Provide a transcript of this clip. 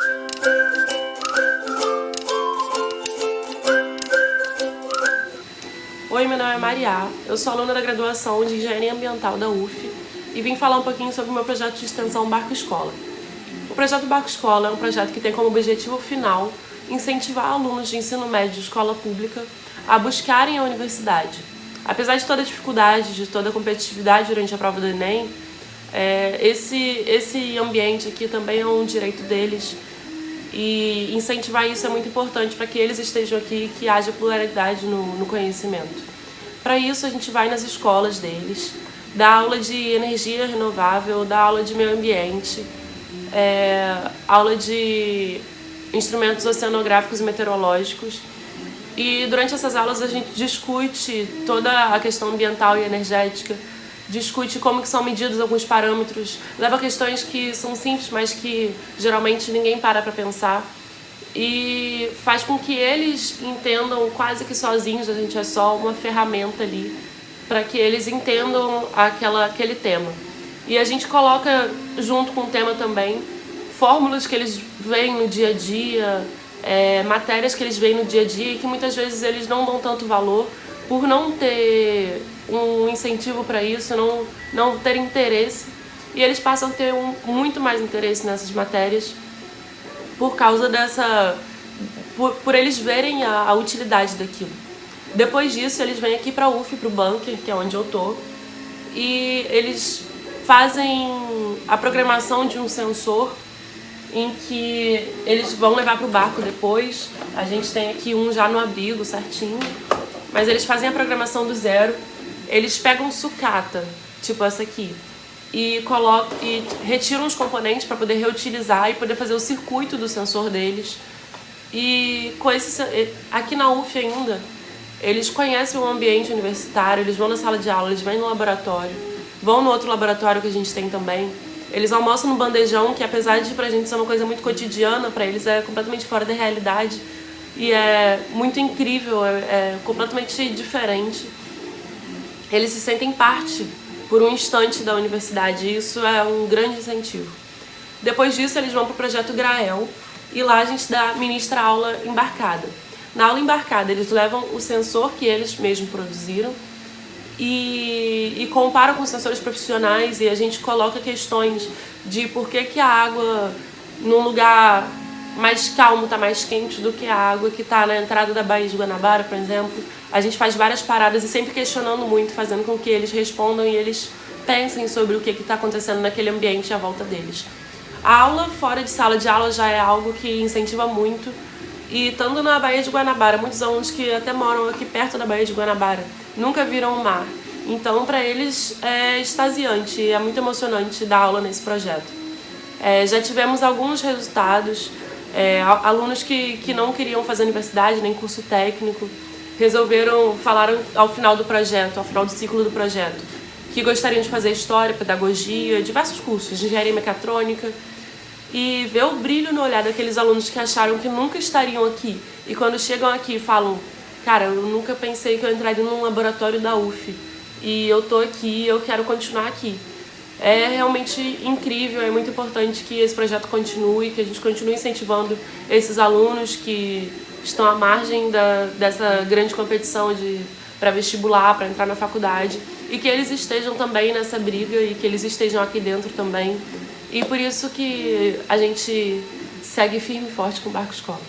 Oi, meu nome é Maria, eu sou aluna da graduação de Engenharia Ambiental da UF e vim falar um pouquinho sobre o meu projeto de extensão Barco Escola. O projeto Barco Escola é um projeto que tem como objetivo final incentivar alunos de ensino médio de escola pública a buscarem a universidade. Apesar de toda a dificuldade, de toda a competitividade durante a prova do Enem, esse ambiente aqui também é um direito deles e incentivar isso é muito importante para que eles estejam aqui e que haja pluralidade no conhecimento. Para isso a gente vai nas escolas deles, dá aula de energia renovável, dá aula de meio ambiente, aula de instrumentos oceanográficos e meteorológicos. E durante essas aulas a gente discute toda a questão ambiental e energética, discute como que são medidos alguns parâmetros, leva questões que são simples, mas que geralmente ninguém para pensar, e faz com que eles entendam quase que sozinhos, a gente é só uma ferramenta ali, para que eles entendam aquele tema. E a gente coloca junto com o tema também fórmulas que eles veem no dia a dia, matérias que eles veem no dia a dia e que muitas vezes eles não dão tanto valor por não ter um incentivo para isso, não ter interesse, e eles passam a ter muito mais interesse nessas matérias por causa por eles verem a utilidade daquilo. Depois disso eles vêm aqui para a UF, para o bunker, que é onde eu tô, e eles fazem a programação de um sensor em que eles vão levar para o barco depois. A gente tem aqui um já no abrigo certinho, mas eles fazem a programação do zero. Eles pegam sucata, tipo essa aqui, e retiram os componentes para poder reutilizar e poder fazer o circuito do sensor deles. E aqui na UF ainda, eles conhecem o ambiente universitário, eles vão na sala de aula, eles vão no laboratório, vão no outro laboratório que a gente tem também. Eles almoçam no bandejão, que apesar de pra gente ser uma coisa muito cotidiana, pra eles é completamente fora da realidade. E é muito incrível, é completamente diferente. Eles se sentem parte, por um instante, da universidade, e isso é um grande incentivo. Depois disso, eles vão para o projeto Grael, e lá a gente ministra aula embarcada. Na aula embarcada, eles levam o sensor que eles mesmos produziram e comparam com os sensores profissionais, e a gente coloca questões de por que a água, num lugar mais calmo, está mais quente do que a água que está na entrada da Baía de Guanabara, por exemplo. A gente faz várias paradas e sempre questionando muito, fazendo com que eles respondam e eles pensem sobre o que está acontecendo naquele ambiente à volta deles. A aula fora de sala de aula já é algo que incentiva muito, e estando na Baía de Guanabara, muitos alunos que até moram aqui perto da Baía de Guanabara nunca viram o mar. Então, para eles é extasiante, é muito emocionante dar aula nesse projeto. Já tivemos alguns resultados. Alunos que não queriam fazer universidade nem curso técnico falaram ao final do projeto, ao final do ciclo do projeto, que gostariam de fazer história, pedagogia, diversos cursos de engenharia mecatrônica, e ver o brilho no olhar daqueles alunos que acharam que nunca estariam aqui, e quando chegam aqui falam: cara, eu nunca pensei que eu entraria num laboratório da UF, e eu tô aqui, eu quero continuar aqui. É realmente incrível, é muito importante que esse projeto continue, que a gente continue incentivando esses alunos que estão à margem dessa grande competição para vestibular, para entrar na faculdade, e que eles estejam também nessa briga e que eles estejam aqui dentro também. E por isso que a gente segue firme e forte com o Barco Escola.